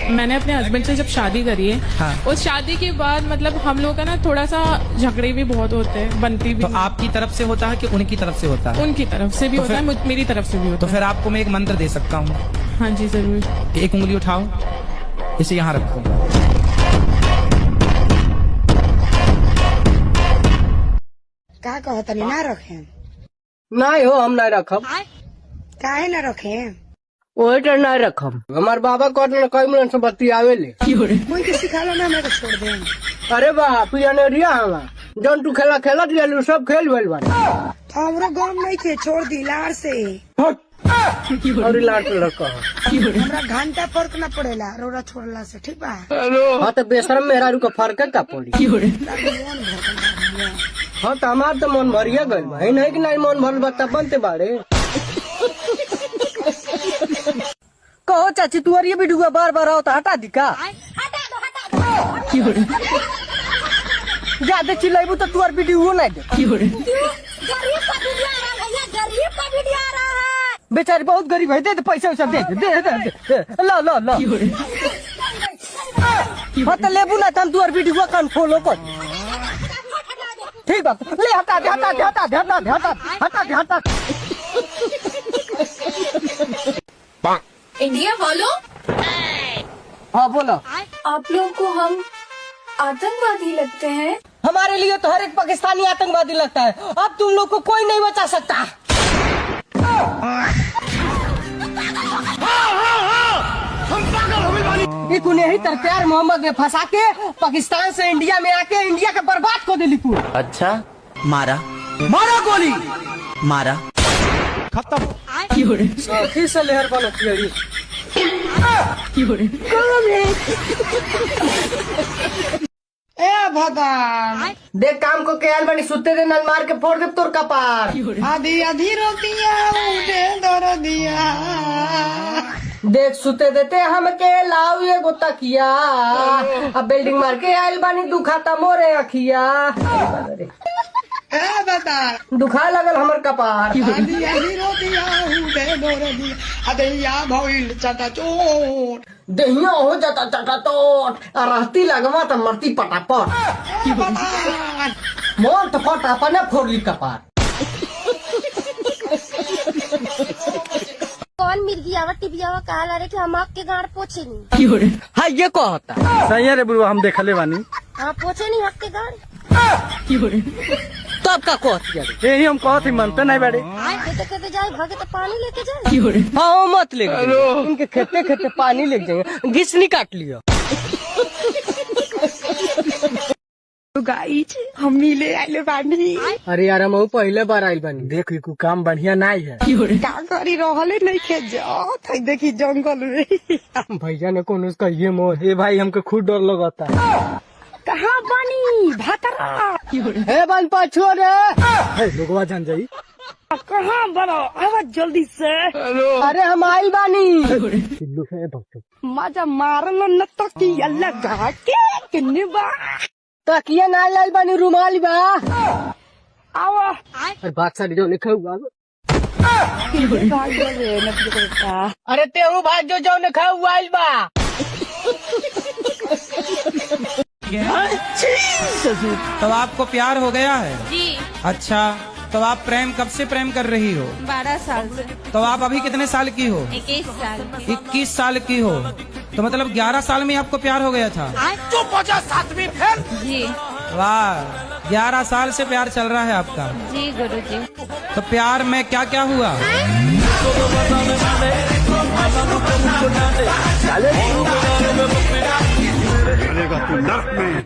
मैंने अपने हस्बैंड से जब शादी करी है, हाँ। उस शादी के बाद मतलब हम लोग का ना थोड़ा सा झगड़े भी बहुत होते हैं, बनती भी तो आपकी तरफ से होता है कि उनकी तरफ से होता है? उनकी तरफ से भी तो होता है, मेरी तरफ से भी होता तो है। फिर आपको मैं एक मंत्र दे सकता हूँ। हाँ जी जरूर। एक उंगली उठाओ, इसे यहाँ रखो। का कहतनी ना रखे? नहीं हो, हम नहीं रखब। काहे ना रखे? वही तो नहीं रखब। हमार बाबा कहते कई मिनट से बत्ती आवे ले। कोई के सिखालो ना, मेरे को छोड़ दे। अरे बाप पियाने रिया हला जौन तू खेला खेलत गेलू सब खेल भेल बारे। हमरो गम नहीं थे, छोड़ दी लार से। और लाट लड़का हमरा घंटा फर्क ना पड़ेला रोड़ा छोड़ला से, ठीक बा? हाँ तो बेशरम मेहरारू का फर्क का पड़ी। हाँ तो हमार तो मन भरिया गइल बा, नहीं कि नहीं मन भरल बा तब बनते बाड़े। कहो चाची तू और ये वीडियो बार बार आओ तो हटा दी का? ज्यादा चिल्लाइबू तो तू और वीडियो नहीं दे। बेचारी बहुत गरीब है, दे दे पैसा वैसा दे दे दे दे लो लो लो। हाँ तो लेबू ना तो हम तू और वीडियो कौन फॉलो कर। ठीक बात ले हटा दे हटा दे हटा दे हटा दे हटा दे हटा दे। इंडिया बोलो। हाँ बोलो। आप लोगों को हम आतंकवादी लगते हैं? हमारे लिए तो हर एक पाकिस्तानी आतंकवादी लगता है, अब तुम लोग को कोई नहीं बचा सकता। इतने ही तरप्यार मोहम्मद में फंसा के पाकिस्तान से इंडिया में आके इंडिया के बर्बाद को दिली तू। अच्छा मारा मारा गोली मारा खत्म। फिर से लहर बनती ए भगवान, देख काम को क्या बनी सुते दे नल मार के फोड़ दे तोर कपार। आधी आधी रोटियां उठे दर दिया। देख सुते देते हमके लाऊ ये गोता किया, अब बिल्डिंग मार के आयल बानी दुखाता मोरे अखिया। ए बता, दुखा लगल हमर कपार। आधी आधी रोटियां उठे दर दिया। अदैया भइल चटाचोट। दहिया हो जाता चटाचोट, रहती लगवा तो मरती पटापट। मोर तो फटा ने फोड़ली कपार। कौन मिर्गियावा टिबियावा कहा रे कि हम आपके गाड़ पोछे नहीं? हाँ ये को होता सही है रे बुआ, हम देखले बानी। हाँ पोछे नहीं आपके गाड़। तब का कहती यही हम कहती मनते नहीं बड़े। खेते खेते जाए भागे तो पानी लेके जाए। हाँ मत ले इनके खेते खेते पानी ले जाएंगे, घिसनी काट लिया। गाइस हम मिले आइले बानी। अरे यार हम पहले बार आइल बानी, देख को काम बढ़िया नहीं है। का करी रहले नहीं खे जात है, देखी जंगल में। भैया ने कौन उसका ये मोह है भाई, हमको खुद डर लगता है। कहाँ बानी भातरा? हे बन पाछो रे लोगवा जान जाई। कहाँ बनो आवाज जल्दी से। अरे हम आइल बानी। मजा मारल न तकिया लगा के बा। तकिया ना लाइल बानी, रुमाल बा। आवा अरे बात सारी जो लिखा हुआ। अरे तेहू भाग जो लिखा हुआ आइल बा। तो आपको प्यार हो गया है? जी। अच्छा तो आप प्रेम कब से प्रेम कर रही हो? 12 साल से। तो आप अभी कितने साल की हो? 21 साल। 21 साल की हो, तो मतलब 11 साल में आपको प्यार हो गया था? जी वाह, 11 साल से प्यार चल रहा है आपका? जी गुरु जी। तो प्यार में क्या क्या हुआ? चलेगा तू नर्क में।